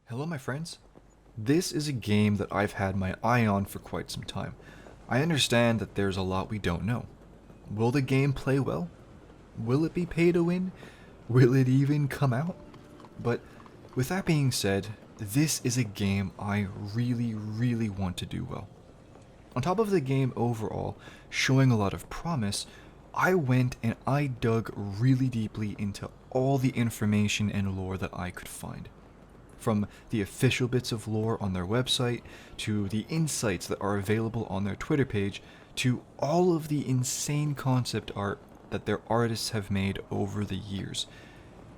Hello, my friends. This is a game that I've had my eye on for quite some time. I understand that there's a lot we don't know. Will the game play well? Will it be pay to win? Will it even come out? But with that being said, this is a game I really want to do well. On top of the game overall showing a lot of promise, I went and I dug really deeply into all the information and lore that I could find. From the official bits of lore on their website, to the insights that are available on their Twitter page, to all of the insane concept art that their artists have made over the years.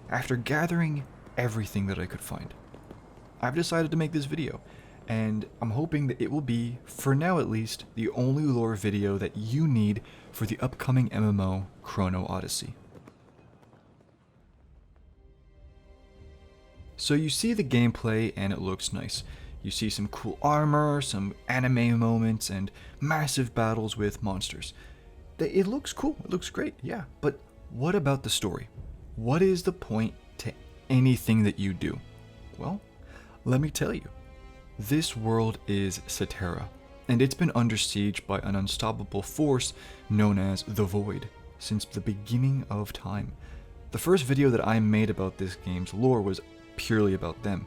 After gathering everything that I could find, I've decided to make this video, and I'm hoping that it will be, for now at least, the only lore video that you need for the upcoming MMO Chrono Odyssey. So you see the gameplay and it looks nice. You see some cool armor, some anime moments, and massive battles with monsters. It looks cool, it looks great, yeah. But what about the story? What is the point to anything that you do? Well, let me tell you. This world is Cetera, and it's been under siege by an unstoppable force known as the Void since the beginning of time. The first video that I made about this game's lore was purely about them.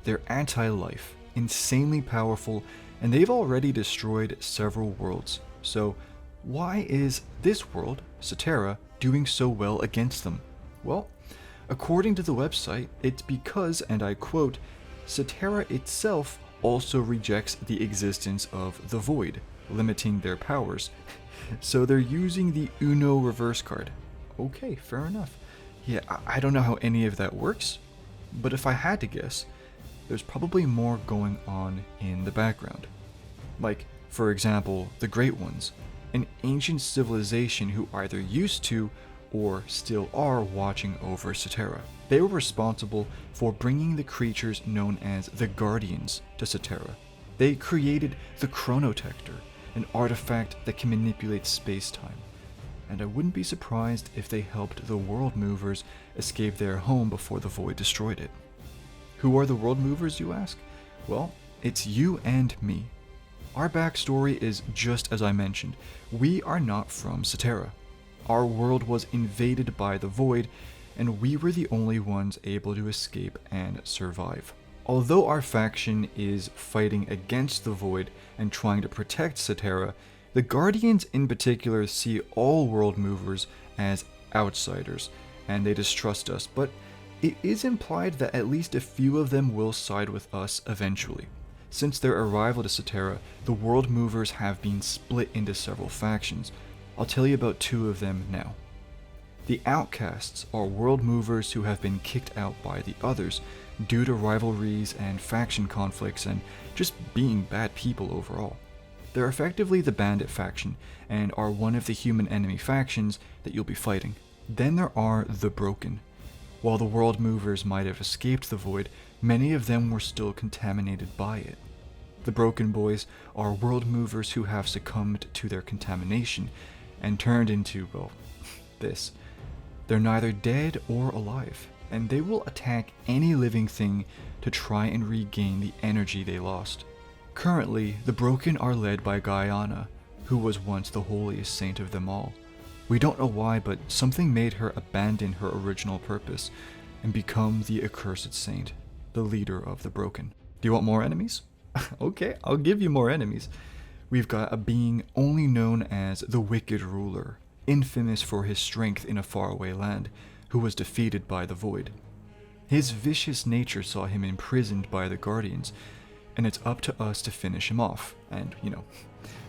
They're anti-life, insanely powerful, and they've already destroyed several worlds. So why is this world, Cetera, doing so well against them? Well, according to the website, it's because, and I quote, Cetera itself also rejects the existence of the Void, limiting their powers. So they're using the Uno reverse card. Okay, fair enough. Yeah, I don't know how any of that works, but if I had to guess, there's probably more going on in the background. Like, for example, the Great Ones, an ancient civilization who either used to or still are watching over Cetera. They were responsible for bringing the creatures known as the Guardians to Cetera. They created the Chrono, an artifact that can manipulate space-time. And I wouldn't be surprised if they helped the World Movers escape their home before the Void destroyed it. Who are the World Movers, you ask? Well, it's you and me. Our backstory is just as I mentioned. We are not from Cetera. Our world was invaded by the Void, and we were the only ones able to escape and survive. Although our faction is fighting against the Void and trying to protect Cetera, the Guardians in particular see all World Movers as outsiders, and they distrust us, but it is implied that at least a few of them will side with us eventually. Since their arrival to Cetera, the World Movers have been split into several factions. I'll tell you about two of them now. The Outcasts are World Movers who have been kicked out by the others due to rivalries and faction conflicts and just being bad people overall. They're effectively the Bandit faction, and are one of the human enemy factions that you'll be fighting. Then there are the Broken. While the World Movers might have escaped the Void, many of them were still contaminated by it. The Broken Boys are World Movers who have succumbed to their contamination, and turned into, well, this. They're neither dead or alive, and they will attack any living thing to try and regain the energy they lost. Currently, the Broken are led by Guyana, who was once the holiest saint of them all. We don't know why, but something made her abandon her original purpose and become the accursed saint, the leader of the Broken. Do you want more enemies? Okay, I'll give you more enemies. We've got a being only known as the Wicked Ruler, infamous for his strength in a faraway land, who was defeated by the Void. His vicious nature saw him imprisoned by the Guardians, and it's up to us to finish him off, and,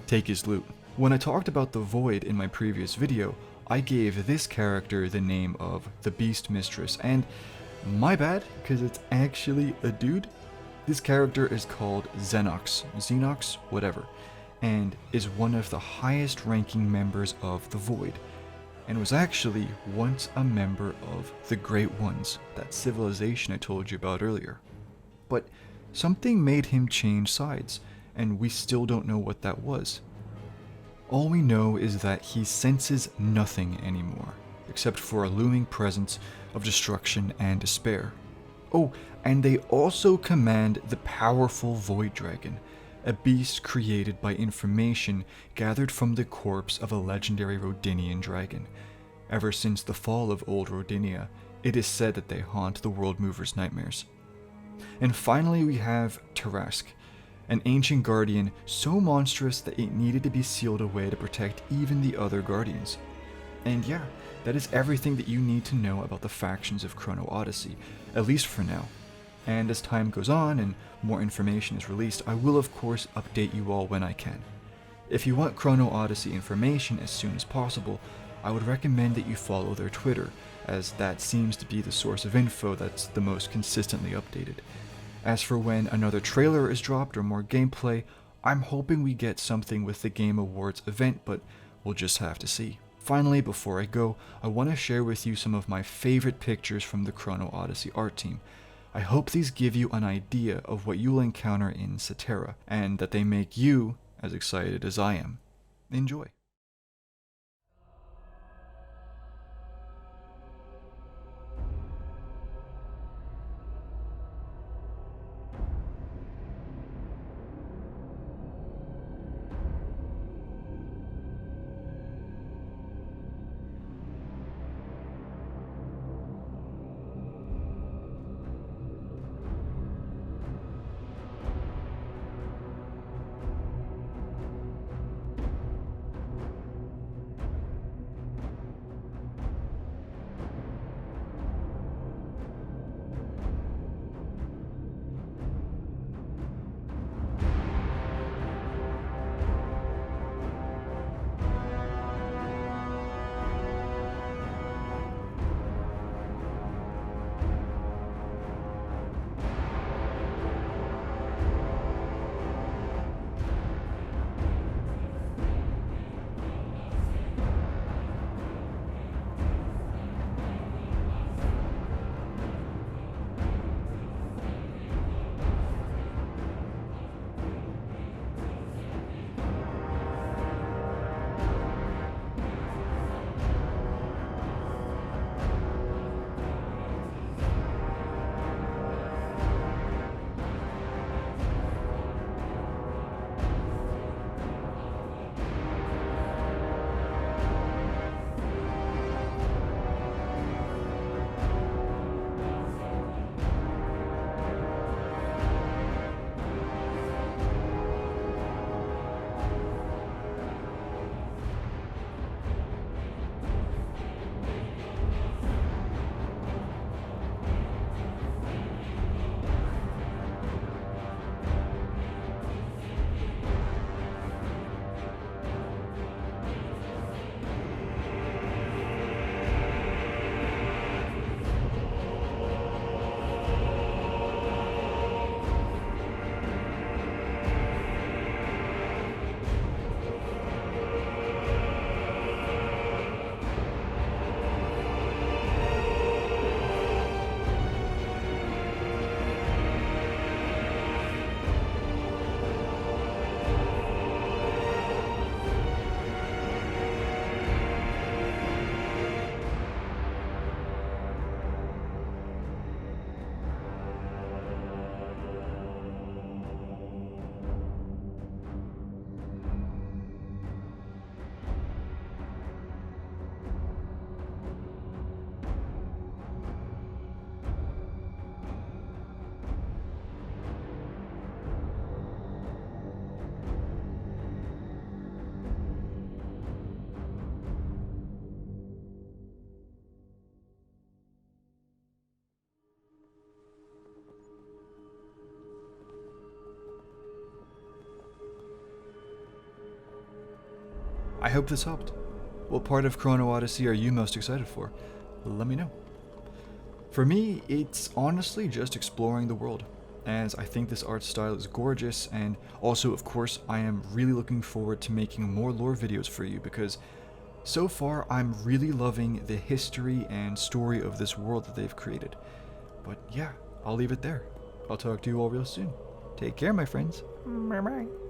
take his loot. When I talked about the Void in my previous video, I gave this character the name of the Beast Mistress, and my bad, because it's actually a dude. This character is called Xenox, whatever, and is one of the highest ranking members of the Void, and was actually once a member of the Great Ones, that civilization I told you about earlier. But something made him change sides, and we still don't know what that was. All we know is that he senses nothing anymore, except for a looming presence of destruction and despair. Oh, And they also command the powerful Void Dragon, a beast created by information gathered from the corpse of a legendary Rhodinian dragon. Ever since the fall of Old Rodinia, it is said that they haunt the World Mover's nightmares. And finally we have Tarask, an ancient guardian so monstrous that it needed to be sealed away to protect even the other guardians. And yeah, that is everything that you need to know about the factions of Chrono Odyssey, at least for now. And as time goes on and more information is released, I will of course update you all when I can. If you want Chrono Odyssey information as soon as possible, I would recommend that you follow their Twitter, as that seems to be the source of info that's the most consistently updated. As for when another trailer is dropped or more gameplay, I'm hoping we get something with the Game Awards event, but we'll just have to see. Finally, before I go, I want to share with you some of my favorite pictures from the Chrono Odyssey art team. I hope these give you an idea of what you'll encounter in Cetera, and that they make you as excited as I am. Enjoy. I hope this helped. What part of Chrono Odyssey are you most excited for? Let me know. For me, it's honestly just exploring the world, as I think this art style is gorgeous, and also, of course, I am really looking forward to making more lore videos for you, because so far I'm really loving the history and story of this world that they've created. But yeah, I'll leave it there. I'll talk to you all real soon. Take care, my friends. Bye-bye.